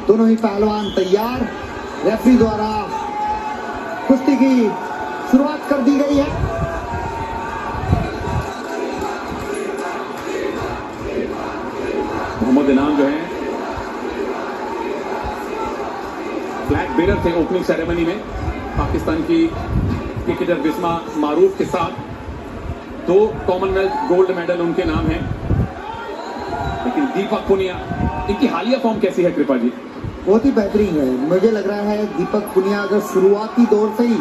दोनों ही पहलवान तैयार। रेफरी द्वारा कुश्ती की शुरुआत कर दी गई है। मोहम्मद इनाम जो है फ्लैग बेरर थे ओपनिंग सेरेमनी में। पाकिस्तान की क्रिकेटर बिस्मा मारूफ के साथ 2 कॉमनवेल्थ गोल्ड मेडल उनके नाम हैं। लेकिन दीपक पुनिया, इनकी हालिया फॉर्म कैसी है कृपा जी? बहुत ही बेहतरीन है। मुझे लग रहा है दीपक पुनिया अगर शुरुआती दौर से ही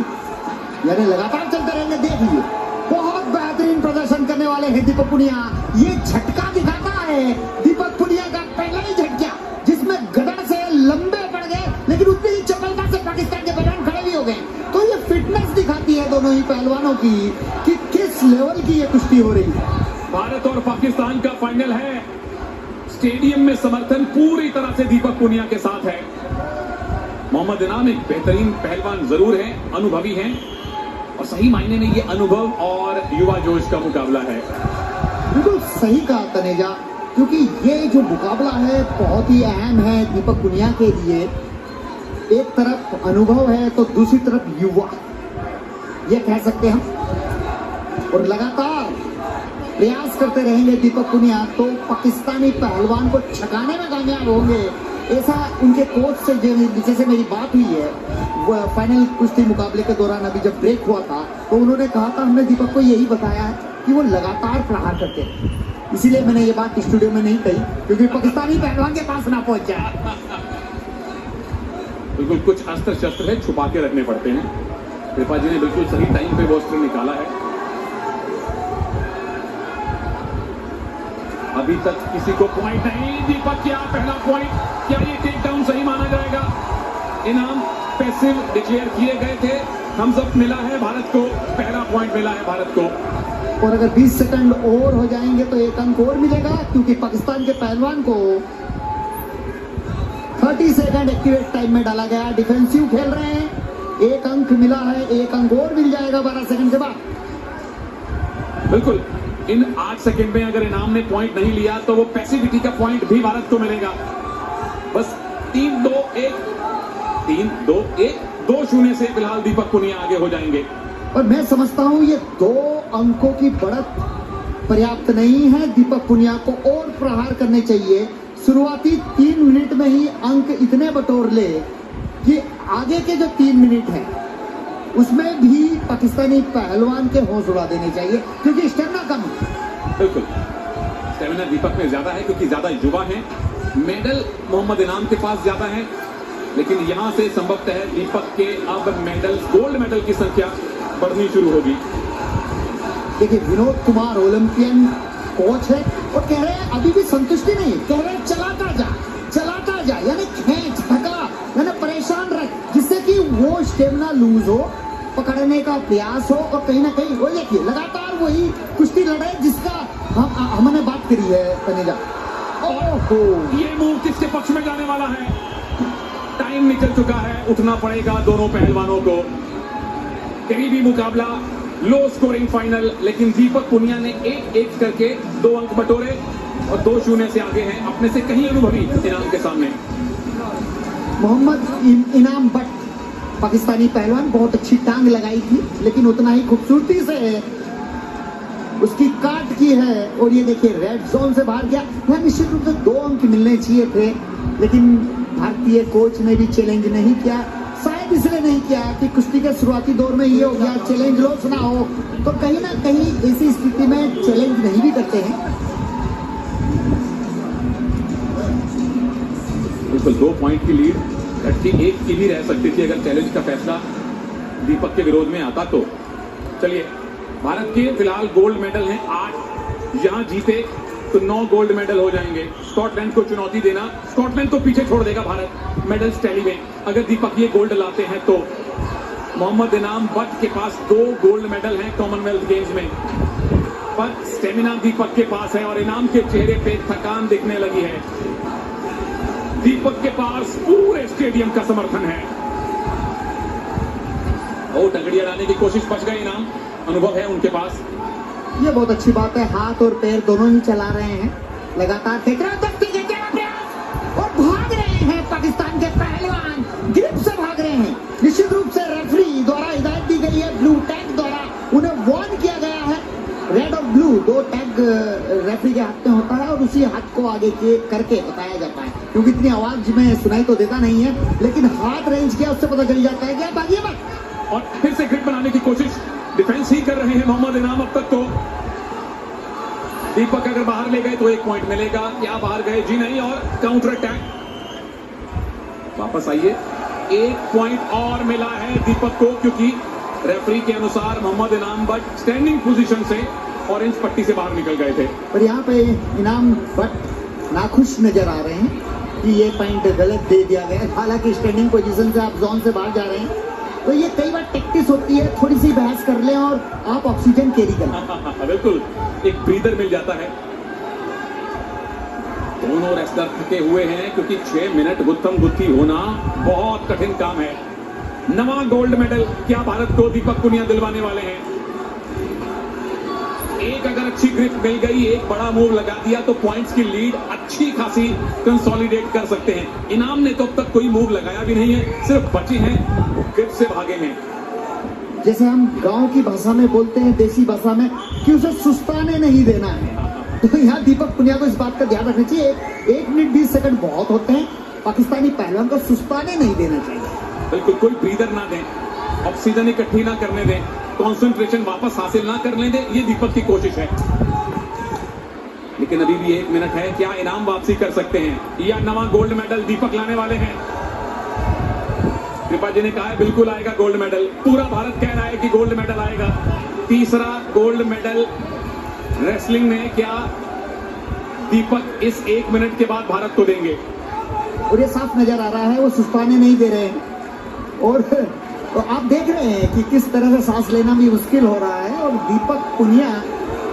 यानी लगातार चलते रहेंगे, देखिए बहुत बेहतरीन प्रदर्शन करने वाले हैं दीपक पुनिया। ये झटका दिखाता है दीपक पुनिया का पहला ही झटका, जिसमें गदर से लंबे पड़ गए, लेकिन उतनी ही चपलता से पाकिस्तान के पहलवान खड़े भी हो गए। तो ये फिटनेस दिखाती है दोनों ही पहलवानों की कि किस लेवल की ये कुश्ती हो रही है। भारत और पाकिस्तान का फाइनल है। स्टेडियम में समर्थन पूरी तरह से दीपक पुनिया के साथ है। मोहम्मद इनाम एक बेहतरीन पहलवान जरूर है, अनुभवी हैं, और सही मायने में ये अनुभव और युवा जोश का मुकाबला है। बिल्कुल सही कहा तनेजा, क्योंकि ये जो मुकाबला है बहुत ही अहम है दीपक पुनिया के लिए। एक तरफ अनुभव है तो दूसरी तरफ युवा, ये कह सकते हैं हम। और लगातार प्रयास करते रहेंगे दीपक पुनिया तो पाकिस्तानी पहलवान को छकाने में कामयाब होंगे, ऐसा उनके कोच से जैसे मेरी बात हुई है वो फाइनल कुश्ती मुकाबले के दौरान। अभी जब ब्रेक हुआ था तो उन्होंने कहा था हमने दीपक को यही बताया है कि वो लगातार प्रहार करते हैं। इसीलिए मैंने ये बात स्टूडियो में नहीं कही, क्योंकि पाकिस्तानी पहलवान के पास ना पहुंच जाए। बिल्कुल कुछ अस्त्र शस्त्र है, छुपा के रखने पड़ते हैं। कृपा जी ने बिल्कुल सही टाइम पे वो अस्त्र निकाला है। अभी तक किसी को पॉइंट नहीं। दीपक क्या पहला पॉइंट, क्या ये टेक डाउन सही माना जाएगा? इनाम पैसिव डिक्लेयर किए गए थे, थम्स अप मिला है भारत को, पहला पॉइंट मिला है भारत को। और अगर 20 सेकंड और हो जाएंगे तो 1 अंक और मिलेगा, क्योंकि पाकिस्तान के पहलवान को 30 सेकंड एक्टिवेट टाइम में डाला गया। डिफेंसिव खेल रहे हैं, 1 अंक मिला है, 1 अंक और मिल जाएगा 12 सेकंड के बाद। बिल्कुल, इन 8 सेकंड में अगर इनाम ने पॉइंट नहीं लिया तो वो पैसिविटी का पॉइंट भी भारत को मिलेगा। बस 3-2-1 से फिलहाल दीपक पुनिया आगे हो जाएंगे। और मैं समझता हूं ये 2 अंकों की बढ़त पर्याप्त नहीं है। दीपक पुनिया को और प्रहार करने चाहिए। शुरुआती 3 मिनट में ही अंक इतने बटोर ले कि आगे के जो 3 मिनट हैं उसमें भी पाकिस्तानी पहलवान के होश उड़ा देने चाहिए, क्योंकि स्टेमिना कम है। बिल्कुल स्टेमिना दीपक में ज्यादा है, क्योंकि ज्यादा युवा है। मेडल मोहम्मद इनाम के पास ज्यादा है, लेकिन यहां से संभवतः दीपक के अब मेडल, गोल्ड मेडल की संख्या बढ़नी शुरू होगी। देखिए विनोद कुमार ओलंपियन कोच है और कह रहे हैं अभी भी संतुष्टि नहीं, कह रहे हैं चलाता जा, यानी खींच धका, यानी परेशान रख, जिससे कि वो स्टेमिना लूज हो, पकड़ने का प्रयास हो, और कहीं ना कहीं वो देखिए लगातार वही कुश्ती लड़े जिसका हमने बात करी है तनेजा। ओहो, ये मूव किसके पक्ष में जाने वाला है? टाइम निकल चुका है, उठना पड़ेगा दोनों पहलवानों को। करीबी मुकाबला, लो स्कोरिंग फाइनल, लेकिन दीपक पुनिया ने 1-1 करके 2 अंक बटोरे और 2-0 से आगे हैं, अपने से कहीं अनुभवी इनाम के सामने। मोहम्मद इनाम बट पाकिस्तानी पहलवान बहुत अच्छी टांग लगाई थी, लेकिन उतना ही खूबसूरती से उसकी काट की है। और ये देखिए रेड जोन से बाहर गया। यहाँ निश्चित रूप से 2 अंक मिलने चाहिए थे, लेकिन भारतीय कोच ने भी चैलेंज नहीं किया। शायद इसलिए नहीं किया कि कुश्ती के शुरुआती दौर में ये हो गया चैलेंज लॉस ना हो, तो कहीं ना कहीं ऐसी स्थिति में चैलेंज नहीं भी करते हैं। बिल्कुल 2 पॉइंट की लीड घटती 1 की भी रह सकती थी अगर चैलेंज का फैसला दीपक के विरोध में आता तो। चलिए, भारत के फिलहाल गोल्ड मेडल हैं 8, यहां जीते तो 9 गोल्ड मेडल हो जाएंगे। स्कॉटलैंड को चुनौती देना, स्कॉटलैंड को पीछे छोड़ देगा भारत मेडल्स टैली में अगर दीपक ये गोल्ड लाते हैं तो। मोहम्मद इनाम बट के पास 2 गोल्ड मेडल हैं कॉमनवेल्थ गेम्स में, पर स्टेमिना दीपक के पास है और इनाम के चेहरे पे थकान दिखने लगी है। दीपक के पास पूरे स्टेडियम का समर्थन है। वो टंगड़ियां डालने की कोशिश, बच गए इनाम, अनुभव है उनके पास। ये बहुत अच्छी बात है, हाथ और पैर दोनों ही चला रहे हैं, लगातार फेंक रहे हैं और भाग रहे हैं पाकिस्तान के करके बताया जाता है, क्योंकि इतनी आवाज में सुनाई तो देता नहीं है, लेकिन हाथ रेंज किया उससे पता चल जाता है कि आप आगे मत। और फिर से ग्रिप बनाने की कोशिश डिफेंस ही कर रहे हैं मोहम्मद इनाम अब तक तो। दीपक अगर बाहर ले गए तो 1 पॉइंट मिलेगा, क्या बाहर गए? जी नहीं, और काउंटर अटैक। वापस आइए, 1 पॉइंट और मिला है दीपक को, क्योंकि रेफरी के अनुसार मोहम्मद इनाम बट स्टैंडिंग पोजीशन से ऑरेंज पट्टी से बाहर निकल गए थे। पर यहाँ पे इनाम बट नाखुश नजर आ रहे हैं कि ये पॉइंट गलत दे दिया गया। हालांकि स्टैंडिंग पोजीशन से आप जोन से बाहर जा रहे हैं, तो ये कई बार टैक्टिस होती है, थोड़ी सी बहस कर लें और आप ऑक्सीजन कैरी कर लें। बिल्कुल, एक ब्रीदर मिल जाता है। दोनों रेसलर थके हुए हैं, क्योंकि 6 मिनट गुत्थम गुत्थी होना बहुत कठिन काम है। नवा गोल्ड मेडल क्या भारत को दीपक पुनिया दिलवाने वाले हैं? एक अगर अच्छी ग्रिप मिल गई, एक बड़ा मूव लगा दिया, तो पॉइंट्स की लीड अच्छी खासी कंसोलिडेट कर सकते हैं। इनाम ने तो अब तक कोई मूव लगाया भी नहीं है, सिर्फ बचे हैं, ग्रिप से भागे हैं। जैसे हम गांव की भाषा में बोलते हैं, देसी भाषा में, कि उसे सुस्ताने नहीं देना है। तो यहाँ दीपक पुनिया को इस बात का ध्यान रखना चाहिए। 1 मिनट 20 सेकंड बहुत होते हैं, पाकिस्तानी पहलवान को सुस्ताने नहीं देना चाहिए। बिल्कुल, कोई ब्रीदर ना दें, ऑक्सीजन इकट्ठी ना करने दें, कंसंट्रेशन वापस हासिल ना करने दें, ये दीपक की कोशिश है। लेकिन अभी भी 1 मिनट है, क्या इनाम वापसी कर सकते हैं या नवा गोल्ड मेडल दीपक लाने वाले हैं? कृपा जी ने कहा है बिल्कुल आएगा गोल्ड मेडल, पूरा भारत कह रहा है कि गोल्ड मेडल आएगा। तीसरा गोल्ड मेडल रेसलिंग में क्या दीपक इस 1 मिनट के बाद भारत को देंगे? और ये साफ नजर आ रहा है वो सुस्ताने नहीं दे रहे हैं, और तो आप देख रहे हैं कि किस तरह से सांस लेना भी मुश्किल हो रहा है। और दीपक पुनिया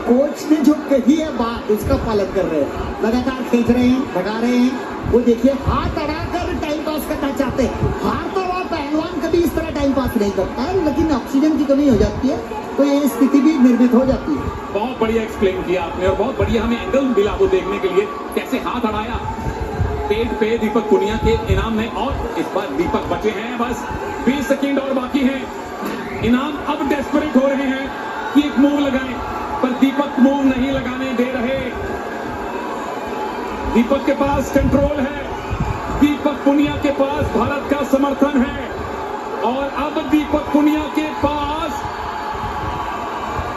कोच ने जो कही है बात, उसका पालन कर रहे हैं, लगातार खींच रहे हैं, भगा रहे हैं। वो देखिए, हाथ अड़ाकर टाइम पास करना चाहते हैं। हार तो वह पहलवान कभी इस तरह टाइम पास नहीं करता है, लेकिन ऑक्सीजन की कमी हो जाती है, तो ये स्थिति भी निर्मित हो जाती है। बहुत बढ़िया एक्सप्लेन किया आपने, और बहुत बढ़िया हमें एंगल मिला वो देखने के लिए, कैसे हाथ अड़ाया पेट पे दीपक पुनिया के इनाम ने। और इस बार दीपक बचे हैं, बस 20 सेकंड और बाकी हैं। इनाम अब डेस्परेट हो रहे हैं कि एक मूव लगाएं, पर दीपक मूव नहीं लगाने दे रहे। दीपक के पास कंट्रोल है, दीपक पुनिया के पास भारत का समर्थन है, और अब दीपक पुनिया के पास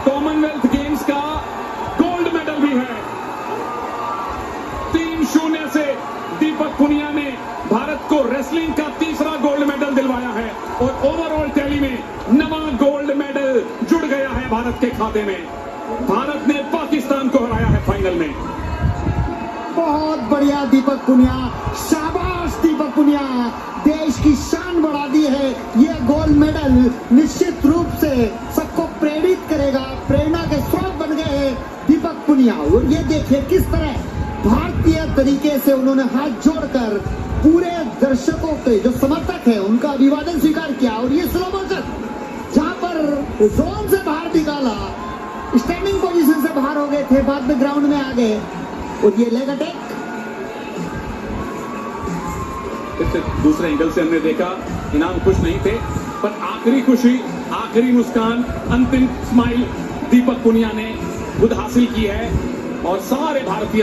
कॉमनवेल्थ गेम्स का गोल्ड मेडल भी है। 3-0 से दीपक पुनिया ने भारत को रेसलिंग का तीसरा गोल्ड मेडल दिलवाया है, और ओवरऑल टैली में नवा गोल्ड मेडल जुड़ गया है भारत के खाते में। भारत ने पाकिस्तान को हराया है फाइनल में। बहुत बढ़िया दीपक पुनिया, शाबाश दीपक पुनिया, देश की शान बढ़ा दी है। ये गोल्ड मेडल निश्चित रूप से सबको प्रेरित करेगा, प्रेरणा के स्रोत बन गए हैं दीपक पुनिया। और ये देखिए किस तरह भारतीय तरीके से उन्होंने हाथ जोड़कर पूरे दर्शकों के जो समर्थक है उनका अभिवादन स्वीकार किया। और ये स्लो मोशन जहां पर जोन से बाहर निकाला, स्टैंडिंग पोजीशन से बाहर हो गए थे, बाद में ग्राउंड में आ गए, और ये लेग अटैक। दूसरे एंगल से हमने देखा, इनाम खुश नहीं थे, पर आखिरी खुशी, आखिरी मुस्कान, अंतिम स्माइल दीपक पुनिया ने खुद हासिल की है, और सारे भारतीय